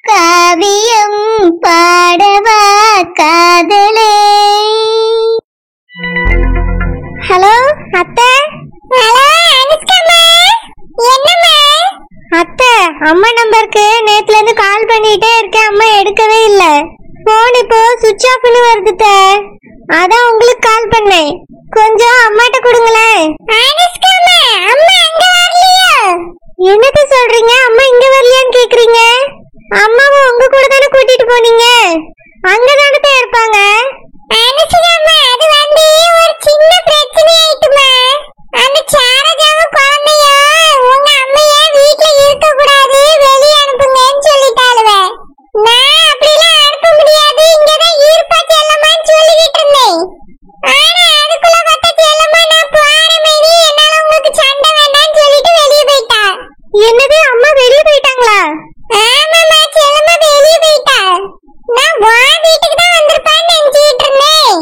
காவியம் பாடவா காதலே. ஹலோ அத்தை. ஹலோ அனுஷ்காமா, என்னம்மா? அத்தை, அம்மா நம்பருக்கு நேத்துல இருந்து கால் பண்ணிட்டே இருக்கேன், அம்மா எடுக்கவே இல்ல. போன் இப்போ சுவிட்ச் ஆஃப்னு வருது. அதான் உங்களுக்கு கால் பண்ணேன், கொஞ்சம் அம்மாட்ட கொடுங்களேன். அனுஷ்காமா, அம்மா அங்க வரலையா? என்னது சொல்றீங்க? அம்மா இங்க வரலையான்னு கேக்குறீங்க? அம்மாவை உங்க கூட தானே கூட்டிட்டு போனீங்க, அங்கதானே தான் இருப்பாங்க. அனுஷ்காமா, அது வந்து ஒரு சின்ன பிரச்சனை ஆயிட்டுமா. அந்த சாரஜாவும் குழந்தையும் உங்க அம்மைய வீட்டுல இருக்க கூடாது, வெளியே அனுப்புங்கன்னு சொல்லிட்டாளுவ. நான் அப்படிலாம் அனுப்ப முடியாது, இங்கதான் இருப்பா செல்லம்மான்னு சொல்லிக்கிட்டு இருந்தேன். ஆனா அதுக்குள்ள பட்ட செல்லம்மா நான் போறேன் மேரி, என்னால உங்களுக்கு சண்டை வேண்டாம்னு சொல்லிட்டு வெளியே போயிட்டா. என்னது, அம்மா வெளியே போயிட்டாங்களா? ஆமாம்மா, செல்லம்மா வெளியே போயிட்டா. நான் வா வீட்டுக்கு தான் வந்திருப்பான்னு நினைச்சிட்டு இருந்தேன்.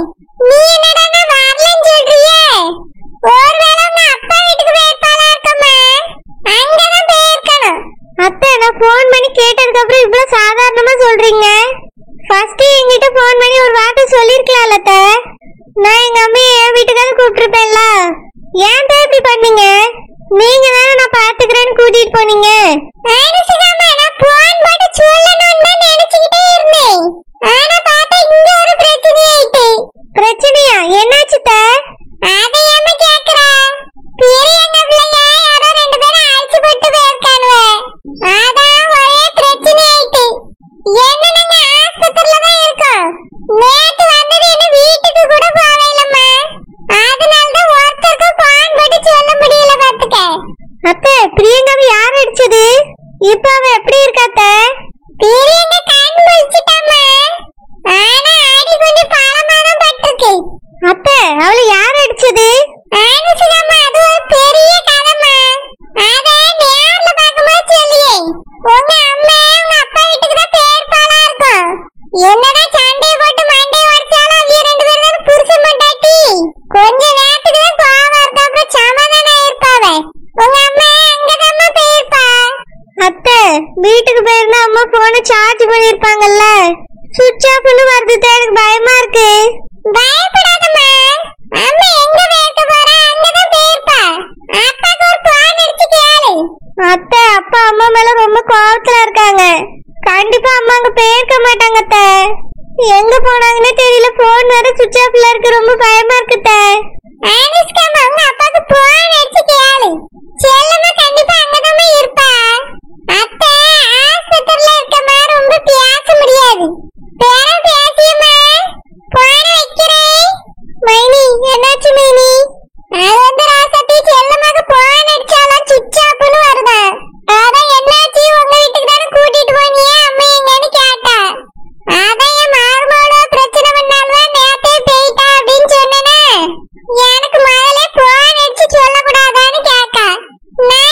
நீ என்னடா நான் வரலன்னு சொல்றியே? ஒருவேளை உங்க அப்பா வீட்டுக்கு போயிருப்பாளா இருக்கம்மா, அங்கதான் போயிருக்கணும். அத்தை, நான் போன் பண்ணி கேட்டதுக்கு அப்புறம் இவ்வளவு சாதாரணமா சொல்றீங்க. ஃபர்ஸ்ட் என்கிட்ட போன் பண்ணி ஒரு வார்த்தை சொல்லிருக்கலாம்ல அத்தை. நான் எங்க அம்மையை என் வீட்டுக்காவது கூப்பிட்டுருப்பேன்ல. ஏன் தான் இப்படி பண்ணீங்க? நீங்க தானே நான் பாத்துக்கிறேன்னு கூட்டிட்டு போனீங்க. நான் போன் போட்டு சொல்லணும்னு தான் நினைச்சுக்கிட்டே இருந்தேன். ஆனா பார்த்தா இங்க ஒரு பிரச்சனை ஆயிட்டு. பிரச்சனையா? என்னாச்சு தா? அதை ஏமா கேக்குற? பெரியங்க பிள்ளைங்க யாரோ ரெண்டு பேரும் அடிச்சு போட்டு போயிருக்கானுவ. அதான் ஒரே பிரச்சனை ஆயிட்டு. என்ன நாங்க ஆஸ்பத்திரியில தான் இருக்கோம். நேத்து வந்தது என்ன வீட்டுக்கு கூட போவே இல்லம்மா. அதனால தான் ஒருத்தருக்கு போன் போட்டு சொல்ல முடியல பாத்துக்க. அத்தை, பிரியங்காவை யார் அடிச்சது? இப்ப அவ எப்படி இருக்கா அத்தை? பிரியங்கா கண் முழிச்சிட்டாமா. ஆனா அடி கொஞ்சம் பலமா தான் பட்டிருக்கு. அத்தை, அவளை யார் அடிச்சது? அனுஷ்காமா, அது ஒரு பெரிய கதைமா. அத நேர்ல பாக்கும்போது சொல்லியே. உங்க அம்மா உங்க அப்பா வீட்டுக்கு தான் போயிருப்பாளா இருக்கும். என்னடா சண்டைய போட்டு மண்டைய உடைச்சாலும் அவங்க ரெண்டு பேரும் தான் புருஷன் பொண்டாட்டி. கொஞ்ச நேரத்துக்கு தான் கோவம் இருக்கும், அப்புறம் சமாதானம் ஆயிருப்பாவ. உங்க அம்மா அங்கதாம்மா போயிருப்பா. அத்தை, வீட்டுக்கு போயிருந்தா அம்மா போனை சார்ஜ் பண்ணிருப்பாங்கல்ல, சுவிட்ச் ஆஃப்னு வருது. எனக்கு பயமா இருக்கு. பயப்படாதம்மா, அம்மா எங்க போயிருக்க போறா, அங்கதான் போயிருப்பா. அப்பாக்கு ஒரு போன் அடிச்சு கேளு. அத்தை, அப்பா அம்மா மேல ரொம்ப கோவத்துல இருக்காங்க. கண்டிப்பா அம்மா அங்க போயிருக்க மாட்டாங்க அத்தை. எங்க போனாங்கன்னு தெரியல, போன் வேற சுவிட்ச் ஆஃப்ல இருக்கு. ரொம்ப பயமா இருக்கு அத்தை. அனுஷ்காமா, உங்க அப்பாக்கு போன் அடிச்சு கேளு. செல்லம்மா கண்டிப்பா அங்கதான் இருப்பா. அத்தை, ஆஸ்பத்திரியில இருக்கமா, ரொம்ப பேச முடியாது. பேசியம்மா, போன வைக்கிறேன். மைனி, என்னாச்சு மைனி? அது வந்து ராசாத்தி, செல்லம்மாக்கு போன் அடிச்சாலும் சுவிட்ச் ஆஃப்னு வருதா. அதான் என்னாச்சு, உங்க வீட்டுக்கு தானே கூட்டிட்டு போனியே, அம்மா எங்கன்னு கேட்டா. அதான் என் மார்மோட பிரச்சனை பண்ணாலும் நேத்தே போயிட்டா அப்படின்னு சொன்னேன்னா, எனக்கு முதல்ல போன் அடிச்சு சொல்லக்கூடாதான்னு கேட்டா. நான்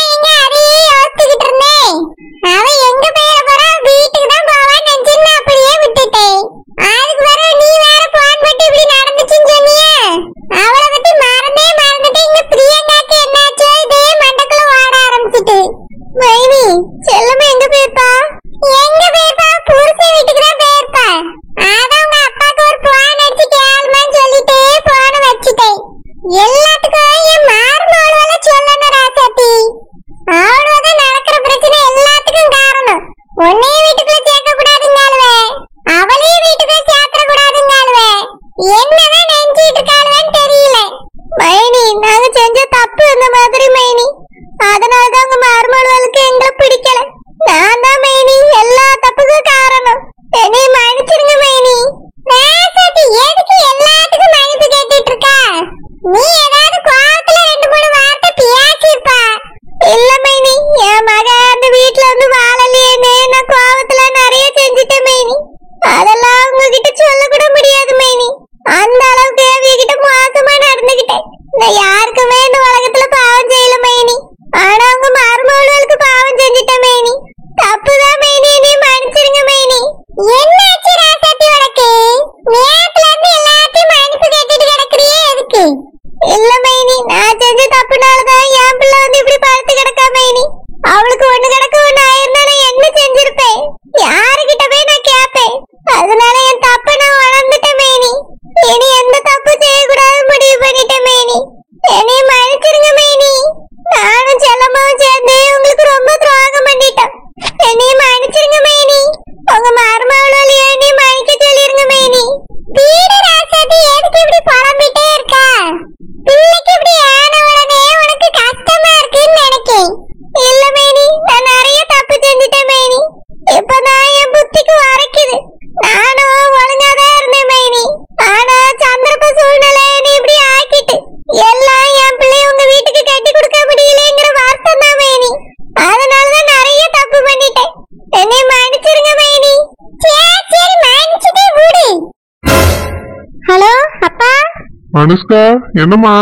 அனுஷ்கா, என்னம்மா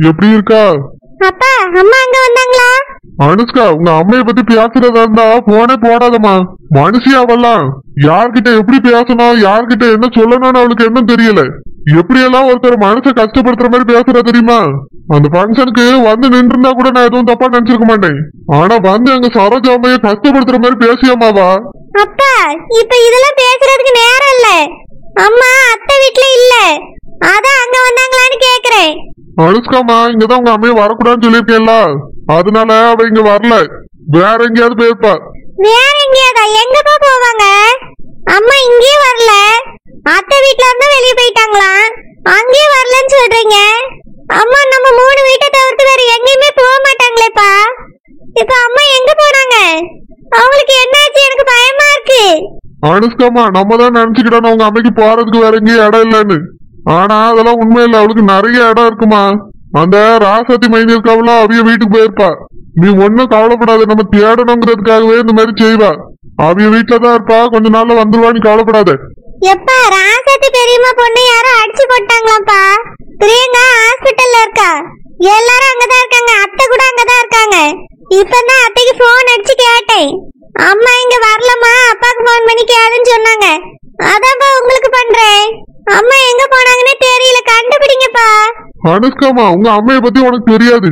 எப்படி இருக்கா? அப்பா அம்மா அங்க வந்தாங்களா? அனுஷ்கா, உங்க அம்மைய பத்தி பேசுறதா இருந்தா போனே போடாதம்மா. மனுஷி அவெல்லாம் யார்கிட்ட எப்படி பேசணும், யார்கிட்ட என்ன சொல்லணும்னு அவளுக்கு என்ன தெரியல. எப்படியெல்லாம் ஒருத்தர் மனசை கஷ்டப்படுத்துற மாதிரி பேசுறா தெரியுமா? அந்த பங்கனுக்கு வந்து நின்று இருந்தா கூட நான் எதுவும் தப்பா நினைச்சிருக்க மாட்டேன். ஆனா வந்து எங்க சரோஜா அம்மைய கஷ்டப்படுத்துற மாதிரி பேசியாமாவா? அப்பா இப்ப இதெல்லாம் பேசுறதுக்கு நேரம் இல்ல. அம்மா அத்தை வீட்டுல இல்ல, அதான் அங்க வந்தாங்களான்னு கேக்குறேன். அனுஷ்காமா, இங்கதான் உங்க அம்மைய வரக்கூடாதுன்னு சொல்லியிருக்கேன்ல, அதனால அவ இங்க வரல. வேற எங்கேயாவது போயிருப்பா. வேற எங்கேயாதா? எங்கப்பா போவாங்க? அம்மா இங்கேயே வரல, அத்தை வீட்டுல இருந்தா வெளியே போயிட்டாங்களா, அங்கேயே வரலன்னு சொல்றீங்க. அம்மா நம்ம 3 வீட்டை தவிர்த்து வேற எங்கேயுமே போக மாட்டாங்களேப்பா. இப்ப அம்மா எங்க போனாங்க? அவங்களுக்கு என்னாச்சு? எனக்கு பயமா இருக்கு. அனுஷ்காமா, நம்ம தான் நினைச்சுக்கிட்டோம் உங்க அம்மைக்கு போறதுக்கு வேற எங்கேயும் இடம் இல்லைன்னு. ஆனா அதெல்லாம் உண்மை இல்ல, அவளுக்கு நிறைய இடம் இருக்குமா. அந்த ராசாத்தி மைனி இருக்காவளோ, அவிய வீட்டுக்கு போயிருப்பா. நீ ஒன்னும் கவலைப்படாத, நம்ம தேடணுங்கிறதுக்காகவே இந்த மாதிரி செய்வா. அவிய வீட்டுலதான் இருப்பா, கொஞ்ச நாள்ல வந்துருவா, நீ கவலைப்படாத. எப்பா ராசாத்தி பெரியம்மா பொண்ணு யாரும் அடிச்சு போட்டாங்களாப்பா? பிரியங்கா ஹாஸ்பிட்டல்ல இருக்கா, எல்லாரும் அங்கதான் இருக்காங்க, அத்தை கூட அங்கதான் இருக்காங்க. இப்பதான் அத்தைக்கு போன் அடிச்சு கேட்டேன். அம்மா இங்க வரலமா, அப்பாக்கு போன் பண்ணி கேளுன்னு சொன்னாங்க. அதான்ப்பா உங்களுக்கு பண்றேன். அம்மா எங்க போனாங்கன்னு தெரியல, கண்டுபிடிங்கப்பா. அனுஷ்காமா, உங்க அம்மைய பத்தி உனக்கு தெரியாது.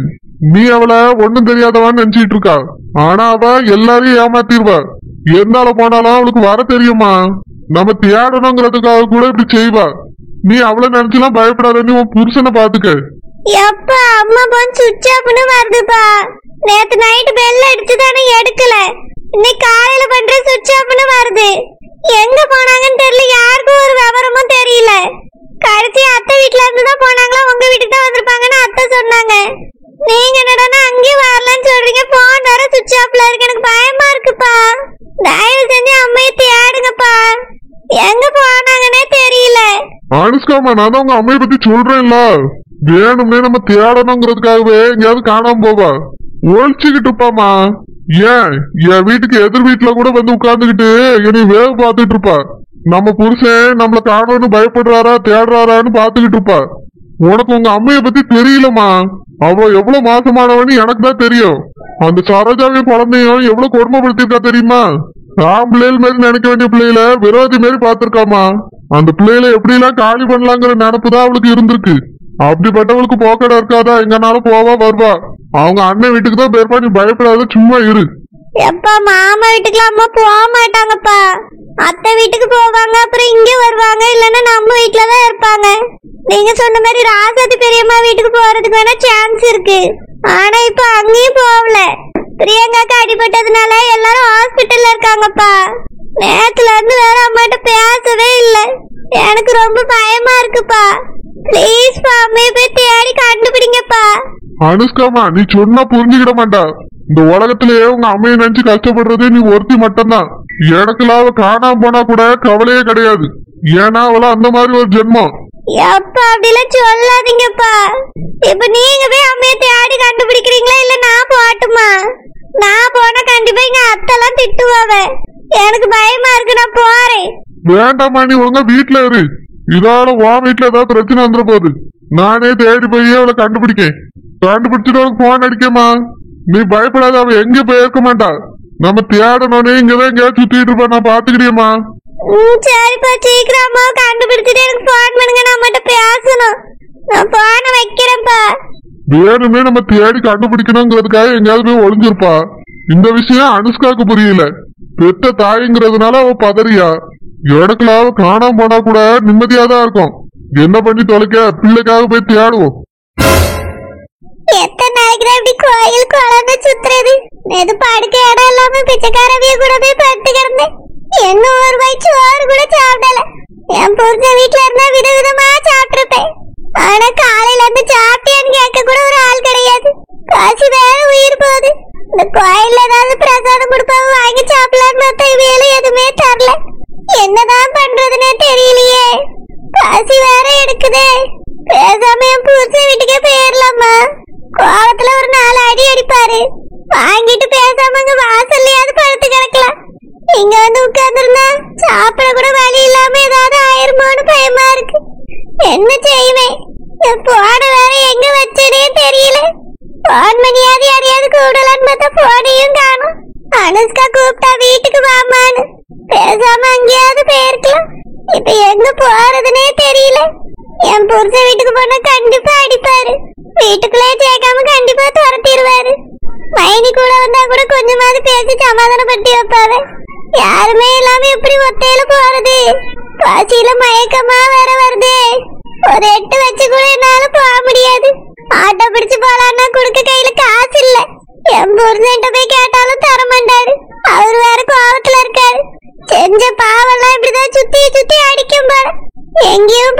நீ அவளை ஒன்னும் தெரியாதவான்னு நினைச்சிட்டு இருக்கா. ஆனா அவ எல்லாரையும் ஏமாத்திடுவா. எந்தால போனாலும் அவளுக்கு வர தெரியுமா. நம்ம தேடணுங்கிறதுக்காக கூட இப்படி செய்வா. நீ அவளை நினைச்சுலாம் பயப்படாத. நீ உன் புருஷனை பாத்துக்க. எப்பா அம்மா போன் சுவிட்ச் ஆஃப்னு வருதுப்பா. நேத்து நைட் பெல் அடிச்சுதானே எடுக்கல, இன்னைக்கு காலையில பண்ற சுவிட்ச் ஆஃப்னு வருது. எங்க போனாங்கன்னு தெரியல, யாருக்கும் ஒரு விவரமும் தெரியல. கடைசி அத்தை வீட்டுல இருந்து தான் போனாங்களா, உங்க வீட்டுக்கு தான் வந்திருப்பாங்கன்னு அத்தை சொன்னாங்க. நீங்க என்னடா அங்கேயும் வரலன்னு சொல்றீங்க, போன் வர சுவிட்ச் ஆஃப்ல இருக்கு. எனக்கு பயமா இருக்குப்பா, தயவு செஞ்சு அம்மையை தேடுங்கப்பா. எங்க போனாங்கன்னே தெரியல. அனுஷ்காமா, நான் தான் உங்க அம்மைய பத்தி சொல்றேன்ல, வேணும்னே நம்ம தேடணுங்கிறதுக்காகவே எங்கேயாவது காணாம போவா. ஒழிச்சுக்கிட்டுப்பாமா. ஏன் என் வீட்டுக்கு எதிர் வீட்டுல கூட வந்து உட்கார்ந்துகிட்டு என்னை வேக பாத்துட்டு இருப்பா. நம்ம புருஷன் நம்மள காணோன்னு பயப்படுறாரா தேடுறாரான்னு பாத்துக்கிட்டு இருப்பா. உனக்கு உங்க அம்மைய பத்தி தெரியலமா. அவ எவ்வளவு மாசமானவன்னு எனக்கு தான் தெரியும். அந்த சரோஜாவையும் குழந்தையும் எவ்வளவு கொடுமைப்படுத்திருக்கா தெரியுமா. நான் பிள்ளைகள் மாதிரி நினைக்க வேண்டிய பிள்ளைகளை விரோதி மாதிரி பாத்திருக்காமா. அந்த பிள்ளைகளை எப்படி எல்லாம் காலி பண்ணலாங்கிற நினைப்பு தான் அவளுக்கு இருந்திருக்கு. அப்படிப்பட்டவளுக்கு போக்கடை இருக்காதா, எங்கனாலும் போவா வருவா. அவங்க அண்ணன் வீட்டுக்கு தான் பேர்ப்பா, நீ பயப்படாத, சும்மா இரு. எப்பா மாமா வீட்டுக்குலாம் அம்மா போக மாட்டாங்கப்பா, அத்தை வீட்டுக்கு போவாங்க, அப்புறம் இங்க வருவாங்க, இல்லன்னா நம்ம வீட்டுலதான் இருப்பாங்க. நீங்க சொன்ன மாதிரி ராசாத்தி பெரியம்மா வீட்டுக்கு போறதுக்கு வேணா சான்ஸ் இருக்கு. ஆனா இப்ப அங்கேயும் போகல. பிரியங்காக்கு அடிபட்டதுனால எல்லாரும் ஹாஸ்பிட்டல்ல இருக்காங்கப்பா. நேத்துல இருந்து வேற அம்மாட்ட பேசவே இல்ல. எனக்கு ரொம்ப பயமா இருக்குப்பா. பிளீஸ் பா, அம்மையை போய் தேடி கண்டுபிடிங்கப்பா. அனுஷ்காமா, நீ சொன்னா புரிஞ்சுக்கிட மாட்டா. இந்த உலகத்திலேயே உங்க அம்மையை நினைச்சு கஷ்டப்படுறது நீ ஒருத்தி மட்டும்தான். எனக்குலாம் அவ காணாம போனா கூட கவலையே கிடையாது. ஏன்னா அவள அந்த மாதிரி ஒரு ஜென்மம். எப்பா அப்படிலாம் சொல்லாதீங்கப்பா. இப்ப நீங்க போய் அம்மையை தேடி கண்டுபிடிக்கிறீங்களா, இல்ல நான் போட்டுமா? நான் போனா கண்டிப்பா எங்க அத்தெல்லாம் திட்டுவாவ. எனக்கு பயமா இருக்கு, நான் போறேன். வேண்டாமா, நீ ஒழுங்கா வீட்டுல இரு. இதால உன் வீட்டுல ஏதாவது பிரச்சனை வந்துட போகுது. நானே தேடி போய் அவளை கண்டுபிடிக்கேன். கண்டுபிடிச்சிட்டு அவளுக்கு போன் அடிக்கமா. நீ பயப்படாத, அவ எங்க போயிருக்க மாட்டா. நம்ம தேடணும்னே இங்கதான் எங்கேயாவது சுத்திட்டு இருப்பா. நான் பாத்துக்கிறியம்மா. சரிப்பா, சீக்கிரமா கண்டுபிடிச்சிட்டு எனக்கு போன் பண்ணுங்க, நான் மட்டும் பேசணும். நான் போன வைக்கிறேன்ப்பா. வேணுமே நம்ம தேடி கண்டுபிடிக்கணுங்கிறதுக்காக எங்கேயாவது போய் ஒளிஞ்சிருப்பா. இந்த விஷயம் அனுஷ்காக்கு புரியல. பெத்த தாய்ங்கிறதுனால அவ பதறியா. இடத்துல அவ காணாம போனா கூட நிம்மதியாதான் இருக்கும். என்ன பண்ணி தொலைக்க, பிள்ளைக்காக போய் தேடுவோம். எத்தனை நாளைக்கு இப்படி கோயில் குழந்தை சுத்துறது? எது படுக்க இடம் இல்லாம பிச்சைக்காரவிய கூட போய் படுத்து கிடந்தேன். என்ன ஒரு வயிற்று சோறு கூட சாப்பிடல. என் புரிஞ்ச வீட்டுல இருந்தா விதவிதமா சாப்பிட்டுருப்பேன். ஆனா காலையில இருந்து சாப்பிட்டியான்னு கேட்க கூட ஒரு ஆள் கிடையாது. காசு வேற உயிர் போகுது. இந்த கோயில்ல ஏதாவது பிரசாதம் கொடுப்பாங்க, வாங்கி சாப்பிடலான்னு பார்த்தா இவையில எதுவுமே தரல. என்னதான் பண்றதுன்னே தெரியலையே. காசு வேற எடுக்குதே. பேசாம என் புருஷ வீட்டுக்கே போயிடலாமா? கோவத்துல ஒரு 4 அடி அடிப்பாரு. வாங்கிட்டு பேசாம இங்க வாசல்லையாவது படுத்து கிடக்கலாம். இங்க வந்து உட்கார்ந்துருந்தா சாப்பிட கூட வழி இல்லாம ஏதாவது ஆயிருமோன்னு பயமா இருக்கு. என்ன செய்வேன்? என் போன வேற எங்க வச்சனே தெரியல. போன் பண்ணியாவது யாரையாவது கூடலான்னு பார்த்தா போனையும் காணும். அனுஷ்கா கூப்பிட்டா வீட்டுக்கு வாமான்னு, பேசாம அங்கேயாவது போயிருக்கலாம். இப்ப எங்க போறதுனே தெரியல. என் புருஷ வீட்டுக்கு போனா கண்டிப்பா அடிப்பாரு, வீட்டுக்குள்ளே சேர்க்காம கண்டிப்பா துரத்திடுவாரு. மைனி கூட வந்தா கூட கொஞ்சமாவது பேசி சமாதானப்படுத்தி வைப்பாரு. யாருமே இல்லாம எப்படி ஒத்தையில போறது? காசியில மயக்கமா வேற வருது. ஒரு 8 வச்சு கூட என்னால போக முடியாது. ஆட்டோ பிடிச்சு போலான்னா குடுக்க கையில காசு இல்ல. என் புருஷன்ட்ட போய் கேட்டாலும் தர மாட்டாரு. அவர் வேற கோவத்துல இருக்காரு. செஞ்ச பாவெல்லாம் இப்படிதான் சுத்தி சுத்தி அடிக்கும் போல. எங்கேயும்